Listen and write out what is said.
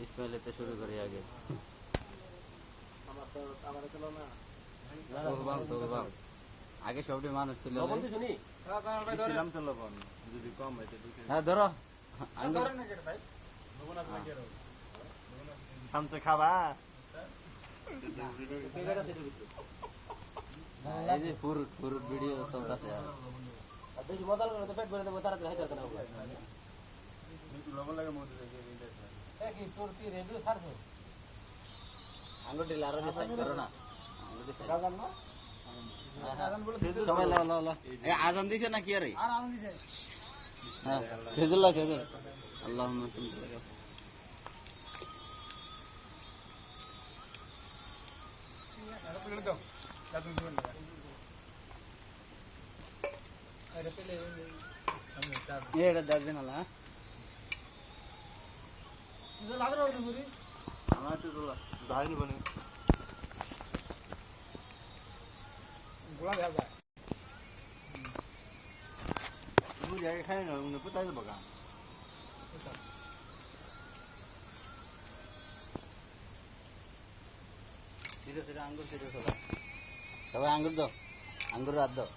ইসমাইলেতে শুরু করি আগে। আগে সবটি মানুষ ছিল। হ্যাঁ ধরো খাবা এই যে ফুরুট ভিডিও চলতেছে। বেশি মজা লাগলে তো পেট ভরে দেবো, তাড়াতাড়ি হাইতে হবে। আঙ্গুটি লারা দিয়ে সাইড করো না। সবাই লো লো লো। আজান দিছে না কি আরে? হ্যাঁ খেজুল্লাহ খেজুর। আল্লাহুম্মা সাল্লি এটা দেখবেন আল্লাহ। আমার তো দাঁড়িয়ে বনে খাই না কোথায় যাবো গা? আঙ্গুর সবাই আঙ্গুর দাও, আঙ্গুর রাত দাও।